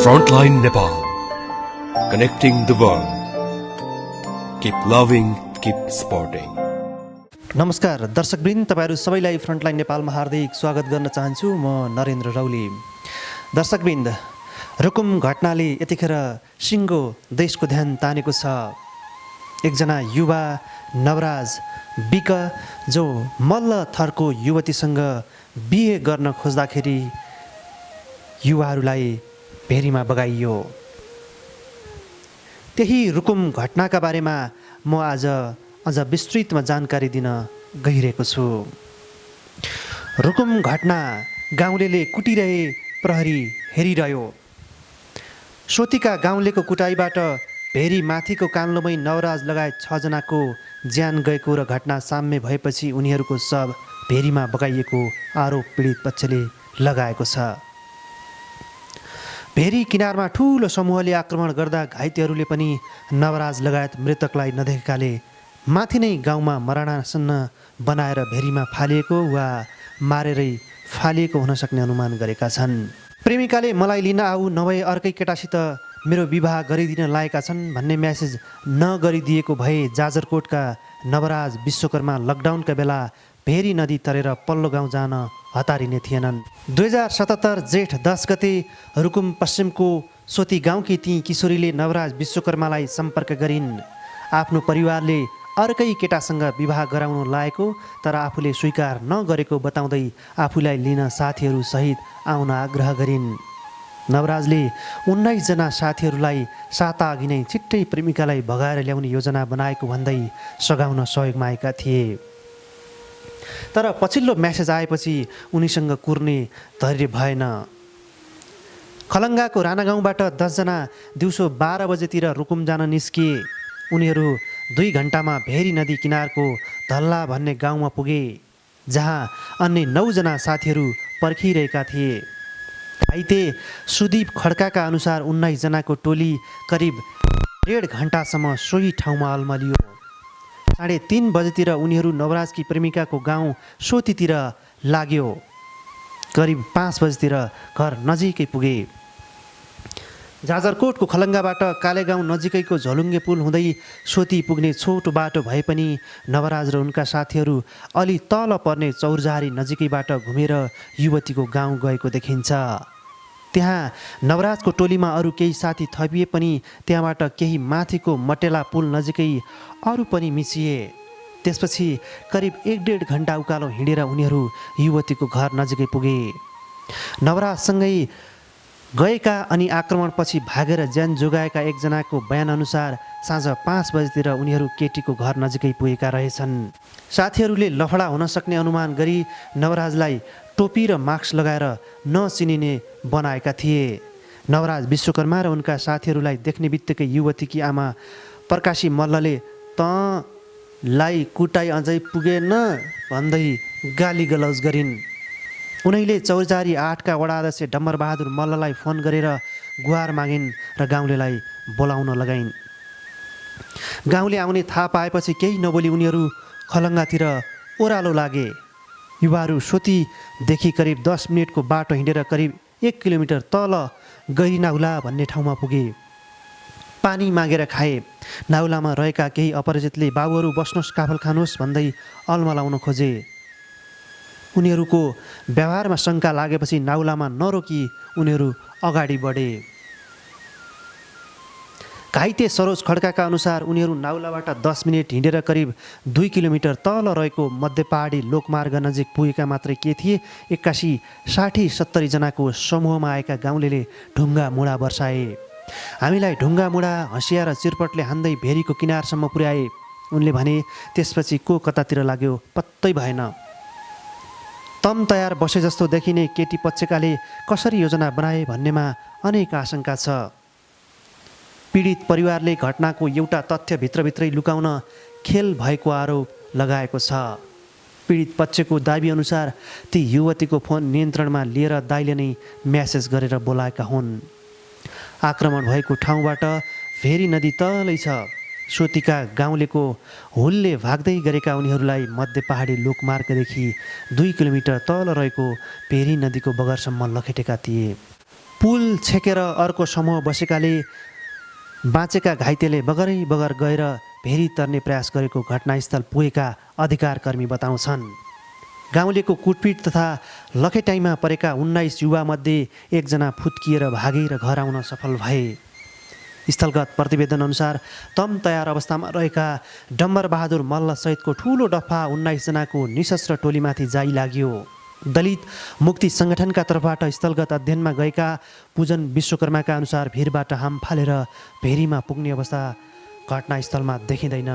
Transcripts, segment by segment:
Frontline Nepal, connecting the world. Keep loving, keep supporting. नमस्कार दर्शकवृन्द, तपाईहरु सबैलाई फ्रन्टलाइन नेपालमा हार्दिक स्वागत गर्न चाहन्छु। म नरेन्द्र रौली। दर्शकवृन्द, रुकुम घटनाले यतिखेर सिङ्गो देशको ध्यान तानेको छ। एकजना युवा नवराज बिक जो मल्ल थरको युवतीसँग बिहे गर्न खोज्दाखेरि युवाहरूलाई भेरीमा बगाइयो। त्यही रुकुम घटनाका बारेमा म आज अझ विस्तृतमा जानकारी दिन गइरहेको छु। रुकुम घटना गाउँलेले कुटिरहे प्रहरी हेरिरह्यो। सोतीका गाउँलेको कुटाइबाट भेरी माथिको कान्लोमै नवराज लगायत 6 जनाको ज्यान गएको र घटना साम्य भएपछि उनीहरूको शव भेरीमा बगाइएको आरोप पीडित पक्षले लगाएको छ। भेरी किनारमा ठूलो समूहले आक्रमण गर्दा घाइतेहरूले पनि नवराज लगायत मृतकलाई नदेखेकाले माथि नै गाउँमा मरणासन्न बनाएर भेरीमा फालिएको वा मारेरै फालिएको हुन सक्ने अनुमान गरेका छन्। प्रेमिकाले मलाई लिन आऊ नभए अर्कै केटासित मेरो विवाह गरिदिन लागेका छन् भन्ने म्यासेज नगरिदिएको भए जाजरकोटका नवराज विश्वकर्मा लकडाउनका बेला भेरी नदी तरेर पल्लो गाउँ जान हतारिने थिएनन्। 2077 जेठ 10 गते रुकुम पश्चिमको सोती गाउँकी ती किशोरीले नवराज विश्वकर्मालाई सम्पर्क गरिन्। आफ्नो परिवारले अर्कै केटासँग विवाह गराउन लागेको तर आफूले स्वीकार नगरेको बताउँदै आफूलाई लिन साथीहरू सहित आउन आग्रह गरिन्। नवराजले 19 जना साथीहरूलाई साता अघि नै छिट्टै प्रेमिकालाई भगाएर ल्याउने योजना बनाएको भन्दै सघाउन सहयोगमा आएका थिए। तर पछिल्लो म्यासेज आएपछि उनीसँग कुर्ने धैर्य भएन। खलङ्गाको राणागाउँबाट 10 जना दिउँसो 12 बजेतिर रुकुम जान निस्किए। उनीहरू 2 घण्टामा भेरी नदी किनारको धल्ला भन्ने गाउँमा पुगे, जहाँ अन्य 9 जना साथीहरू पर्खिरहेका थिए। घाइते सुदीप खड्काका अनुसार 19 जनाको टोली करिब 1.5 घण्टासम्म सोही ठाउँमा अल्मलियो। 3:30 बजेतिर उनीहरू नवराजकी प्रेमिकाको गाउँ सोतीतिर लाग्यो। करिब 5 बजेतिर घर नजिकै पुगे। जाजरकोटको खलङ्गाबाट कालेगाउँ नजिकैको झलुङ्गे पुल हुँदै सोती पुग्ने छोटो बाटो भए पनि नवराज र उनका साथीहरू अलि तल पर्ने चौरजारी नजिकैबाट घुमेर युवतीको गाउँ गएको देखिन्छ। त्यहाँ नवराजको टोलीमा अरू केही साथी थपिए पनि त्यहाँबाट केही माथिको मटेला पुल नजिकै अरू पनि मिसिए। त्यसपछि करिब 1.5 घण्टा उकालो हिँडेर उनीहरू युवतीको घर नजिकै पुगे। नवराजसँगै गएका अनि आक्रमणपछि भागेर ज्यान जोगाएका एकजनाको बयानअनुसार साँझ 5 बजेतिर उनीहरू केटीको घर नजिकै पुगेका रहेछन्। साथीहरूले लफडा हुन सक्ने अनुमान गरी नवराजलाई टोपी र मास्क लगाएर नचिनिने बनाएका थिए। नवराज विश्वकर्मा र उनका साथीहरूलाई देख्ने बित्तिकै युवतीकी आमा प्रकाशी मल्लले तँलाई कुटाइ अझै पुगेन भन्दै गाली गलौज गरिन्। उनैले चौरजारी 8 का वडा अध्यक्ष डम्बरबहादुर मल्ललाई फोन गरेर गुहार मागिन् र गाउँलेलाई बोलाउन लगाइन्। गाउँले आउने थाहा पाएपछि केही नबोली उनीहरू खलङ्गातिर ओह्रालो लागे। युवाहरू सोतीदेखि करिब 10 मिनटको बाटो हिँडेर करिब 1 किलोमिटर तल गहिरी नाउला भन्ने ठाउँमा पुगे। पानी मागेर खाए। नाउलामा रहेका केही अपरिचितले बाबुहरू बस्नुहोस्, काफल खानुहोस् भन्दै अल्मलाउन खोजे। उनीहरूको व्यवहारमा शङ्का लागेपछि नाउलामा नरोकी उनीहरू अगाडि बढे। घाइते सरोज खड्काका अनुसार उनीहरू नाउलाबाट 10 मिनट हिँडेर करिब 2 किलोमिटर तल रहेको मध्य पहाडी लोकमार्ग नजिक पुगेका मात्रै के थिए। 81, 60, 70 जनाको समूहमा आएका गाउँलेले ढुङ्गा मुढा बर्साए। हामीलाई ढुङ्गा मुढा हँसिया र चिरपटले हान्दै भेरीको किनारसम्म पुर्याए। उनले भने त्यसपछि को कतातिर लाग्यो पत्तै भएन। तम तयार बसे जस्तो देखिने केटी पक्षकाले कसरी योजना बनाए भन्नेमा अनेक आशंका छ। पीडित परिवारले घटनाको एउटा तथ्य भित्रभित्रै लुकाउन खेल भएको आरोप लगाएको छ। पीडित पक्षको दाबी अनुसार ती युवतीको फोन नियन्त्रणमा लिएर दाइले नै म्यासेज गरेर बोलाएका हुन्। आक्रमण भएको ठाउँबाट भेरी नदी तलै छ। सोतीका गाउँलेको हुलले भाग्दै गरेका उनीहरूलाई मध्य पहाडी लोकमार्गदेखि 2 किलोमिटर तल रहेको भेरी नदीको बगरसम्म लखेटेका थिए। पुल छेकेर अर्को समूह बसेकाले बाँचेका घाइतेले बगरै बगर गएर भेरी तर्ने प्रयास गरेको घटनास्थल पुगेका अधिकारकर्मी बताउँछन्। गाउँलेको कुटपिट तथा लखेटाइमा परेका 19 युवामध्ये एकजना फुत्किएर भागेर घर आउन सफल भए। स्थलगत प्रतिवेदन अनुसार तम तयार अवस्थामा रहेका डम्बर बहादुर मल्ल सहितको ठूलो डफा 19 जनाको निशस्त्र टोलीमाथि जाइ लाग्यो। दलित मुक्ति सङ्गठनका तर्फबाट स्थलगत अध्ययनमा गएका पूजन विश्वकर्माका अनुसार भिरबाट हाम फालेर भेरीमा पुग्ने अवस्था घटनास्थलमा देखिँदैन।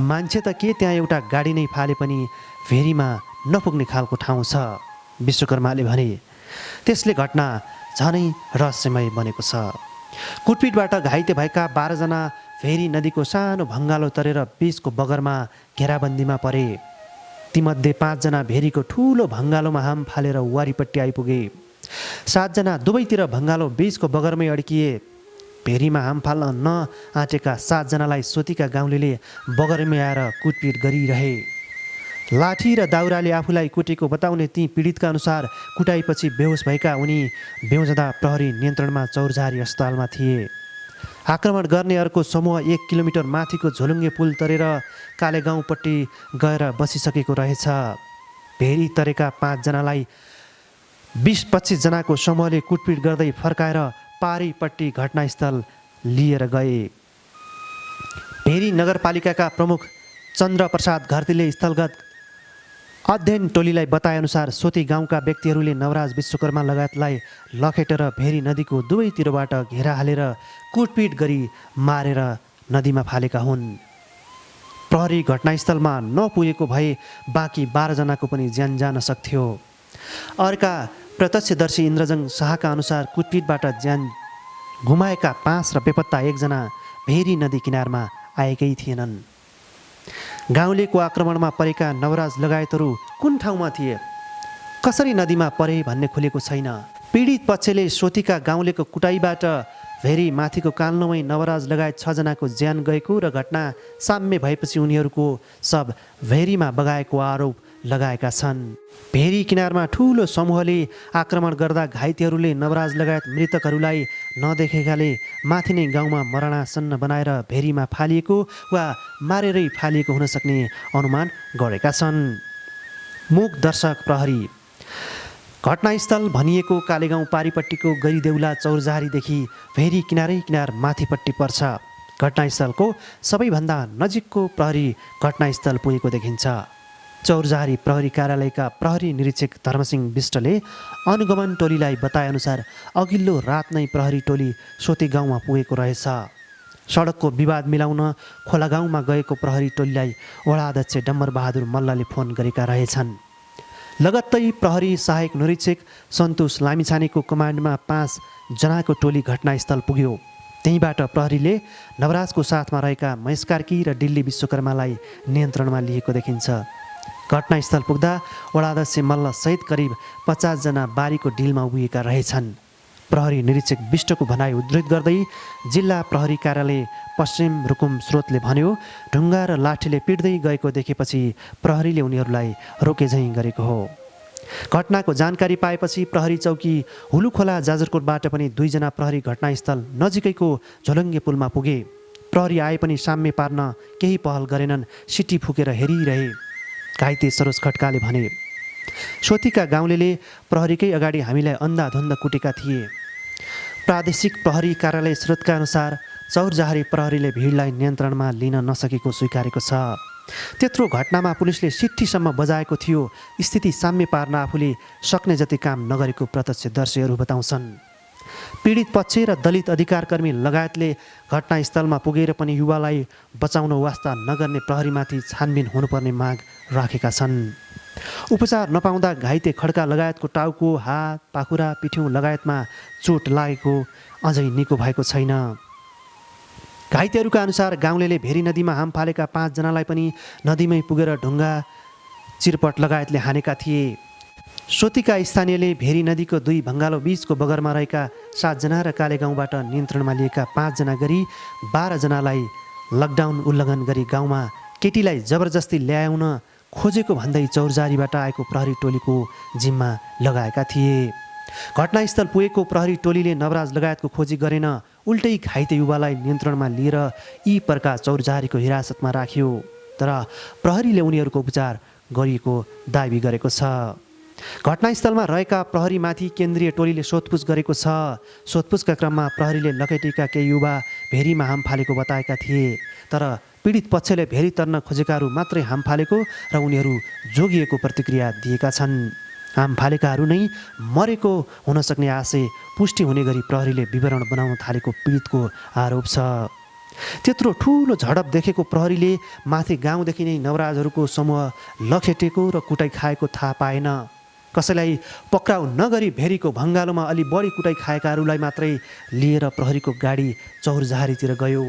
मान्छे त के त्यहाँ एउटा गाडी नै फाले पनि भेरीमा नपुग्ने खालको ठाउँ छ, विश्वकर्माले भने। त्यसले घटना झनै रहस्यमय बनेको छ। कुटपिटबाट घाइते भएका 12 जना भेरी नदीको सानो भङ्गालो तरेर बीचको बगरमा घेराबन्दीमा परे। तीमध्ये 5 जना भेरीको ठूलो भङ्गालोमा हाम फालेर वारीपट्टि आइपुगे। 7 जना दुवैतिर भङ्गालो बीचको बगरमै अड्किए। भेरीमा हाम फाल्न नआँटेका 7 जनालाई सोतीका गाउँलेले बगरमै आएर कुटपिट गरिरहे। लाठी र दाउराले आफूलाई कुटेको बताउने ती पीडितका अनुसार कुटाइपछि बेहोस भएका उनी बेउजदा प्रहरी नियन्त्रणमा चौरझारी अस्पतालमा थिए। आक्रमण गर्ने अर्को समूह 1 किलोमिटर माथिको झोलुङ्गे पुल तरेर कालेगाउँपट्टि गएर बसिसकेको रहेछ। भेरी तरेका 5 जनालाई 20-25 जनाको समूहले कुटपिट गर्दै फर्काएर पारीपट्टि घटनास्थल लिएर गए। भेरी नगरपालिकाका प्रमुख चन्द्रप्रसाद घरतीले स्थलगत अध्ययन टोलीलाई बताएअनुसार सोती गाउँका व्यक्तिहरूले नवराज विश्वकर्मा लगायतलाई लखेटेर भेरी नदीको दुवैतिरबाट घेरा हालेर कुटपिट गरी मारेर नदीमा फालेका हुन्। प्रहरी घटनास्थलमा नपुगेको भए बाँकी 12 जनाको पनि ज्यान जान सक्थ्यो। अर्का प्रत्यक्षदर्शी इन्द्रजङ शाहका अनुसार कुटपिटबाट ज्यान गुमाएका 5 र बेपत्ता 1 जना भेरी नदी किनारमा आएकै थिएनन्। गाउँलेको आक्रमणमा परेका नवराज लगायतहरू कुन ठाउँमा थिए, कसरी नदीमा परे भन्ने खुलेको छैन। पीडित पक्षले सोतीका गाउँलेको कुटाइबाट भेरी माथिको काल्नोमै नवराज लगायत 6 जनाको ज्यान गएको र घटना साम्य भएपछि उनीहरूको सब भेरीमा बगाएको आरोप लगाएका छन्। भेरी किनारमा ठूलो समूहले आक्रमण गर्दा घाइतेहरूले नवराज लगायत मृतकहरूलाई नदेखेकाले माथि नै गाउँमा मरणासन्न बनाएर भेरीमा फालिएको वा मारेरै फालिएको हुन सक्ने अनुमान गरेका छन्। मुख दर्शक प्रहरी घटनास्थल भनिएको कालेगाउँ पारीपट्टिको गरिदेउला चौरझारीदेखि भेरी किनारै किनार माथिपट्टि पर्छ। घटनास्थलको सबैभन्दा नजिकको प्रहरी घटनास्थल पुगेको देखिन्छ। चौरझारी प्रहरी कार्यालयका प्रहरी निरीक्षक धर्मसिंह विष्टले अनुगमन टोलीलाई बताएअनुसार अघिल्लो रात नै प्रहरी टोली सोती गाउँमा पुगेको रहेछ। सडकको विवाद मिलाउन खोलागाउँमा गएको प्रहरी टोलीलाई वडाध्यक्ष डम्बर बहादुर मल्लले फोन गरेका रहेछन्। लगत्तै प्रहरी सहायक निरीक्षक सन्तोष लामिछानेको कमान्डमा 5 जनाको टोली घटनास्थल पुग्यो। त्यहीँबाट प्रहरीले नवराजको साथमा रहेका महेश कार्की र डिल्ली विश्वकर्मालाई नियन्त्रणमा लिएको देखिन्छ। घटनास्थल पुग्दा वडाध्यक्ष मल्ल सहित करिब 50 जना बारीको डिलमा उभिएका रहेछन्। प्रहरी निरीक्षक विष्टको भनाइ उद्धृत गर्दै जिल्ला प्रहरी कार्यालय पश्चिम रुकुम स्रोतले भन्यो, ढुङ्गा र लाठीले पिट्दै गएको देखेपछि प्रहरीले उनीहरूलाई रोकेझैँ गरेको हो। घटनाको जानकारी पाएपछि प्रहरी चौकी हुलुखोला जाजरकोटबाट पनि 2 जना प्रहरी घटनास्थल नजिकैको झोलुङ्गे पुलमा पुगे। प्रहरी आए पनि साम्य पार्न केही पहल गरेनन्, सिटी फुकेर हेरिरहे। घाइते सरोज खड्काले भने, सोतीका गाउँलेले प्रहरीकै अगाडि हामीलाई अन्धाधुन्द कुटेका थिए। प्रादेशिक प्रहरी कार्यालय स्रोतका अनुसार चौरझारी प्रहरीले भिडलाई नियन्त्रणमा लिन नसकेको स्वीकारेको छ। त्यत्रो घटनामा पुलिसले सिट्ठीसम्म बजाएको थियो। स्थिति साम्य पार्न आफूले सक्ने जति काम नगरेको प्रत्यक्षदर्शीहरू बताउँछन्। पीडित पक्ष र दलित अधिकारकर्मी लगायतले घटनास्थलमा पुगेर पनि युवालाई बचाउन वास्ता नगर्ने प्रहरीमाथि छानबिन हुनुपर्ने माग राखेका छन्। उपचार नपाउँदा घाइते खड्का लगायतको टाउको, हात, पाखुरा, पिठ्यौँ लगायतमा चोट लागेको अझै निको भएको छैन। घाइतेहरूका अनुसार गाउँलेले भेरी नदीमा हाम फालेका 5 जनालाई पनि नदीमै पुगेर ढुङ्गा, चिरपट लगायतले हानेका थिए। सोतीका स्थानीयले भेरी नदीको 2 भङ्गालो बीचको बगरमा रहेका 7 जना र कालेगाउँबाट नियन्त्रणमा लिएका 5 जना गरी 12 जनालाई लकडाउन उल्लङ्घन गरी गाउँमा केटीलाई जबरजस्ती ल्याउन खोजेको भन्दै चौरझारीबाट आएको प्रहरी टोलीको जिम्मा लगाएका थिए। घटनास्थल पुगेको प्रहरी टोलीले नवराज लगायतको खोजी गरेन। उल्टै घाइते युवालाई नियन्त्रणमा लिएर यी प्रकार चौरजहारीको हिरासतमा राख्यो। तर प्रहरीले उनीहरूको उपचार गरिएको दाबी गरेको छ। घटनास्थलमा रहेका प्रहरीमाथि केन्द्रीय टोलीले सोधपुछ गरेको छ। सोधपुछका क्रममा प्रहरीले लखेटेका केही युवा भेरीमा हाम फालेको बताएका थिए। तर पीडित पक्षले भेरी तर्न खोजेकाहरू मात्रै हाम फालेको र उनीहरू जोगिएको प्रतिक्रिया दिएका छन्। हाम फालेकाहरू नै मरेको हुन सक्ने आशय पुष्टि हुने गरी प्रहरीले विवरण बनाउन थालेको पीडितको आरोप छ। त्यत्रो ठुलो झडप देखेको प्रहरीले माथि गाउँदेखि नै नवराजहरूको समूह लखेटेको र कुटाइ खाएको थाहा पाएन। कसैलाई पक्राउ नगरी भेरीको भङ्गालोमा अलि बढी कुटाइ खाएकाहरूलाई मात्रै लिएर प्रहरीको गाडी चौरजहारीतिर गयो।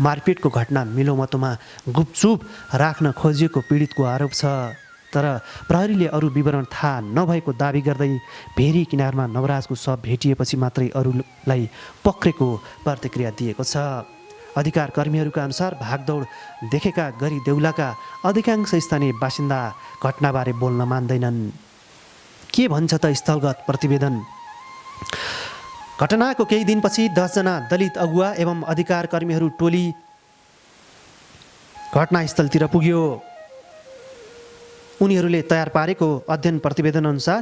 मारपिटको घटना मिलोमतोमा गुपचुप राख्न खोजिएको पीडितको आरोप छ। तर प्रहरीले अरू विवरण थाहा नभएको दाबी गर्दै भेरी किनारमा नवराजको शव भेटिएपछि मात्रै अरूलाई पक्रेको प्रतिक्रिया दिएको छ। अधिकार कर्मीहरूका अनुसार भागदौड देखेका गरी देउलाका अधिकांश स्थानीय बासिन्दा घटनाबारे बोल्न मान्दैनन्। के भन्छ त स्थलगत प्रतिवेदन? घटनाको केही दिनपछि 10 जना दलित अगुवा एवं अधिकार कर्मीहरू टोली घटनास्थलतिर पुग्यो। उनीहरूले तयार पारेको अध्ययन प्रतिवेदन अनुसार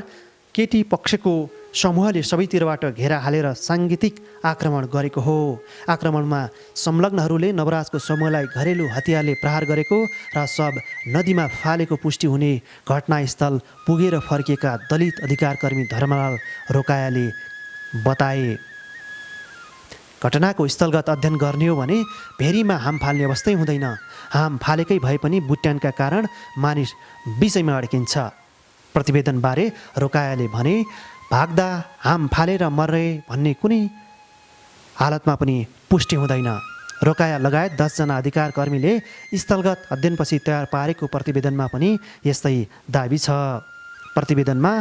केटी पक्षको समूहले सबैतिरबाट घेरा हालेर साङ्गीतिक आक्रमण गरेको हो। आक्रमणमा संलग्नहरूले नवराजको समूहलाई घरेलु हतियारले प्रहार गरेको र शव नदीमा फालेको पुष्टि हुने घटनास्थल पुगेर फर्किएका दलित अधिकारकर्मी धर्मलाल रोकायाले बताए। घटनाको स्थलगत अध्ययन गर्ने हो भने भेरीमा हाम फाल्ने अवस्थै हुँदैन। हाम फालेकै भए पनि बुट्यानका कारण मानिस बिचैमा अड्किन्छ। प्रतिवेदनबारे रोकायाले भने भाग्दा हाम फालेर मर्रे भन्ने कुनै हालतमा पनि पुष्टि हुँदैन। रोकाया लगायत 10 जना अधिकार कर्मीले स्थलगत अध्ययनपछि तयार पारेको प्रतिवेदनमा पनि यस्तै दाबी छ। प्रतिवेदनमा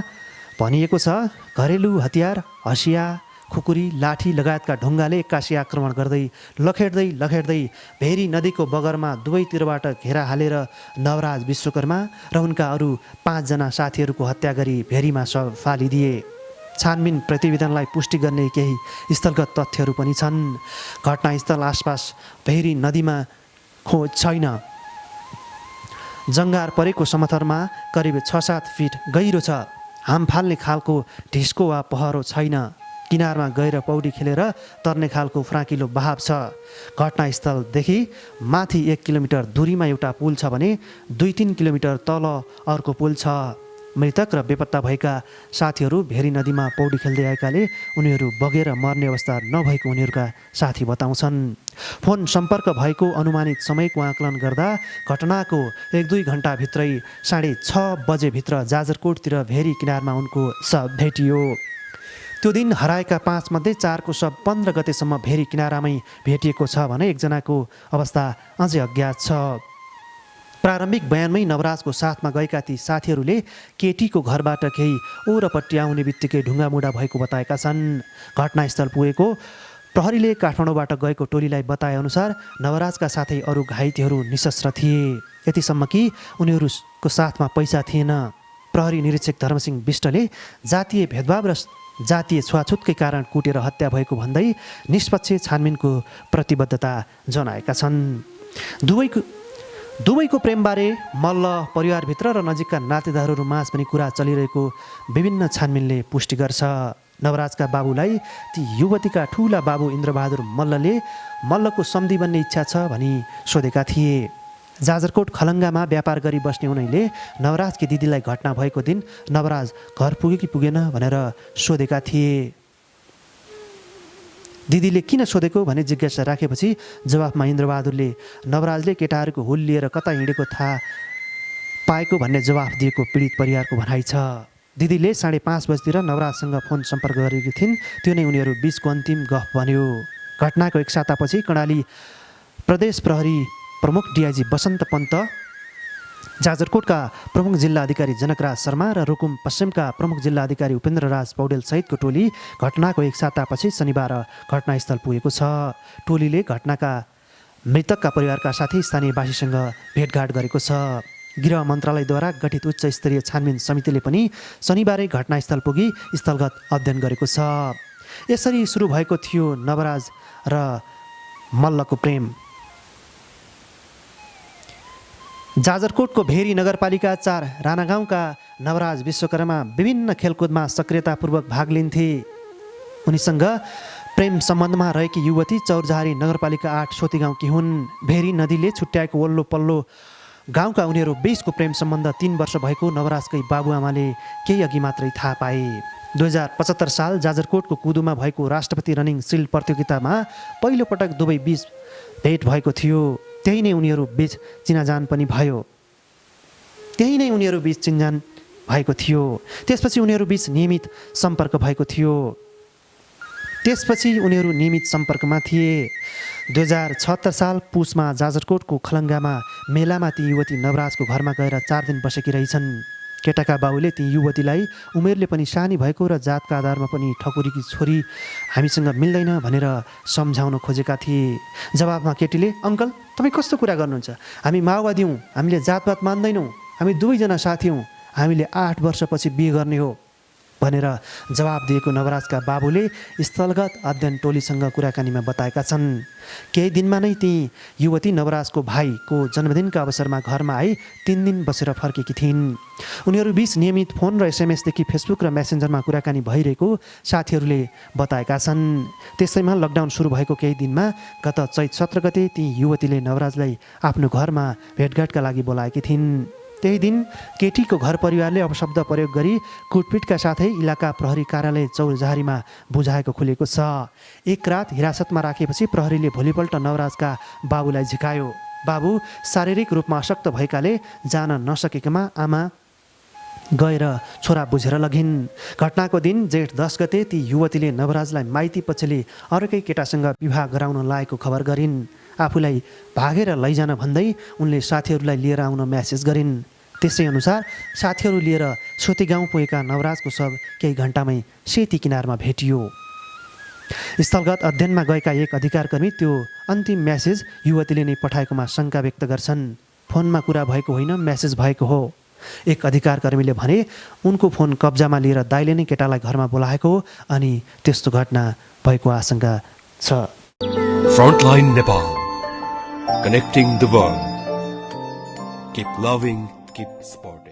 भनिएको छ, घरेलु हतियार हँसिया, खुकुरी, लाठी लगायतका ढुङ्गाले एक्कासी आक्रमण गर्दै लखेड्दै भेरी नदीको बगरमा दुवैतिरबाट घेरा हालेर नवराज विश्वकर्मा र उनका अरू 5 जना साथीहरूको हत्या गरी भेरीमा शव फालिदिए। छानबिन प्रतिवेदनलाई पुष्टि गर्ने केही स्थलगत तथ्यहरू पनि छन्। घटनास्थल आसपास भेरी नदीमा खोज छैन। जङ्गार परेको समथरमा करिब 6-7 फिट गहिरो छ। हाम फाल्ने खालको ढिस्को वा पहरो छैन। किनारमा गएर पौडी खेलेर तर्ने खालको फ्राकिलो बहाव छ। घटनास्थलदेखि माथि 1 किलोमिटर दूरीमा एउटा पुल छ भने 2-3 किलोमिटर तल अर्को पुल छ। मृतक र बेपत्ता भएका साथीहरू भेरी नदीमा पौडी खेल्दै आएकाले उनीहरू बगेर मर्ने अवस्था नभएको उनीहरूका साथी बताउँछन्। फोन सम्पर्क भएको अनुमानित समयको आकलन गर्दा घटनाको 1-2 घन्टाभित्रै 6:30 बजेभित्र जाजरकोटतिर भेरी किनारमा उनको शव भेटियो। त्यो दिन हराएका 5 मध्ये 4 को शव 15 गतेसम्म भेरी किनारामै भेटिएको छ भने एकजनाको अवस्था अझै अज्ञात छ। प्रारम्भिक बयानमै नवराजको साथमा गएका ती साथीहरूले केटीको घरबाट केही ओरपट्टि आउने बित्तिकै ढुङ्गामुढा भएको बताएका छन्। घटनास्थल पुगेको प्रहरीले काठमाडौँबाट गएको टोलीलाई बताएअनुसार नवराजका साथै अरू घाइतेहरू निशस्त्र थिए। यतिसम्म कि उनीहरूको साथमा पैसा थिएन। प्रहरी निरीक्षक धर्मसिंह विष्टले जातीय भेदभाव र जातीय छुवाछुतकै कारण कुटेर हत्या भएको भन्दै निष्पक्ष छानबिनको प्रतिबद्धता जनाएका छन्। दुवैको प्रेमबारे मल्ल परिवारभित्र र नजिकका नातेदारहरू माझ पनि कुरा चलिरहेको विभिन्न छानबिनले पुष्टि गर्छ। नवराजका बाबुलाई ती युवतीका ठुला बाबु इन्द्रबहादुर मल्लले मल्लको सम्धी बन्ने इच्छा छ भनी सोधेका थिए। जाजरकोट खलङ्गामा व्यापार गरी बस्ने उनैले नवराजकी दिदीलाई घटना भएको दिन नवराज घर पुग्यो कि पुगेन भनेर सोधेका थिए। दिदीले किन सोधेको भने जिज्ञासा राखेपछि जवाफमा इन्द्रबहादुरले नवराजले केटाहरूको हुल लिएर कता हिँडेको थाहा पाएको भन्ने जवाफ दिएको पीडित परिवारको भनाइ छ। दिदीले 5:30 बजीतिर नवराजसँग फोन सम्पर्क गरेकी थिइन्। त्यो नै उनीहरू बीचको अन्तिम गफ बन्यो। घटनाको 1 सातापछि कर्णाली प्रदेश प्रहरी प्रमुख डिआइजी बसन्त पन्त, जाजरकोटका प्रमुख जिल्ला अधिकारी जनकराज शर्मा र रुकुम पश्चिमका प्रमुख जिल्ला अधिकारी उपेन्द्रराज पौडेल सहितको टोली घटनाको 1 सातापछि शनिबार घटनास्थल पुगेको छ। टोलीले घटनाका मृतकका परिवारका साथै स्थानीयवासीसँग भेटघाट गरेको छ। गृह मन्त्रालयद्वारा गठित उच्च स्तरीय छानबिन समितिले पनि शनिबारै घटनास्थल पुगी स्थलगत अध्ययन गरेको छ। यसरी सुरु भएको थियो नवराज र मल्लको प्रेम। जाजरकोटको भेरी नगरपालिका 4 राणागाउँका नवराज विश्वकर्मा विभिन्न खेलकुदमा सक्रियतापूर्वक भाग लिन्थे। उनीसँग प्रेम सम्बन्धमा रहेकी युवती चौरजहारी नगरपालिका 8 सोतीगाउँकी हुन्। भेरी नदीले छुट्याएको वल्लो पल्लो गाउँका उनीहरू बीचको प्रेम सम्बन्ध 3 वर्ष भएको नवराजकै बाबुआमाले केही अघि मात्रै थाहा पाए। 2075 साल जाजरकोटको कुदुमा भएको राष्ट्रपति रनिङ सिल्ड प्रतियोगितामा पहिलोपटक दुवै बीच भेट भएको थियो। त्यही नै उनीहरू बीच चिनाजान पनि भयो। त्यसपछि उनीहरू बीच नियमित सम्पर्कमा थिए। 2076 साल पुसमा जाजरकोटको खलङ्गामा मेलामा ती युवती नवराजको घरमा गएर 4 दिन बसेकी रहेछन्। केटाका बाबुले ती युवतीलाई उमेरले पनि सानी भएको र जातका आधारमा पनि ठकुरीकी छोरी हामीसँग मिल्दैन भनेर सम्झाउन खोजेका थिए। जवाबमा केटीले, अङ्कल तपाईँ कस्तो कुरा गर्नुहुन्छ? हामी माओवादी हौँ, हामीले जातपात मान्दैनौँ, हामी दुवैजना साथी हौँ, हामीले 8 वर्षपछि बिहे गर्ने हो भनेर जवाब दिएको नवराजका बाबुले स्थलगत अध्ययन टोलीसँग कुराकानीमा बताएका छन्। केही दिनमा नै ती युवती नवराजको भाइको जन्मदिनका अवसरमा घरमा आई 3 दिन बसेर फर्केकी थिइन्। उनीहरू बीच नियमित फोन र एसएमएसदेखि फेसबुक र मेसेन्जरमा कुराकानी भइरहेको साथीहरूले बताएका छन्। त्यसैमा लकडाउन सुरु भएको केही दिनमा गत चैत 17 गते ती युवतीले नवराजलाई आफ्नो घरमा भेटघाटका लागि बोलाएकी थिइन्। त्यही दिन केटीको घर परिवारले अपशब्द प्रयोग गरी कुटपिटका साथै इलाका प्रहरी कार्यालय चौरजहारीमा बुझाएको खुलेको छ। एक रात हिरासतमा राखेपछि प्रहरीले भोलिपल्ट नवराजका बाबुलाई झिकायो। बाबु शारीरिक रूपमा अशक्त भएकाले जान नसकेकामा आमा गएर छोरा बुझेर लगिन्। घटनाको दिन जेठ 10 गते ती युवतीले नवराजलाई माइती पक्षले अर्कै केटासँग विवाह गराउन लागेको खबर गरिन्। आफूलाई भागेर लैजान भन्दै उनले साथीहरूलाई लिएर आउन म्यासेज गरिन्। त्यसै अनुसार साथीहरू लिएर सोती गाउँ पुगेका नवराजको शव केही घन्टामै सेती किनारमा भेटियो। स्थलगत अध्ययनमा गएका एक अधिकारकर्मी त्यो अन्तिम म्यासेज युवतीले नै पठाएकोमा शङ्का व्यक्त गर्छन्। फोनमा कुरा भएको होइन, म्यासेज भएको हो। एक अधिकारकर्मीले भने उनको फोन कब्जामा लिएर दाइले नै केटालाई घरमा बोलाएको हो अनि त्यस्तो घटना भएको आशंका छ। Frontline Nepal, connecting the world. Keep loving, keep supporting.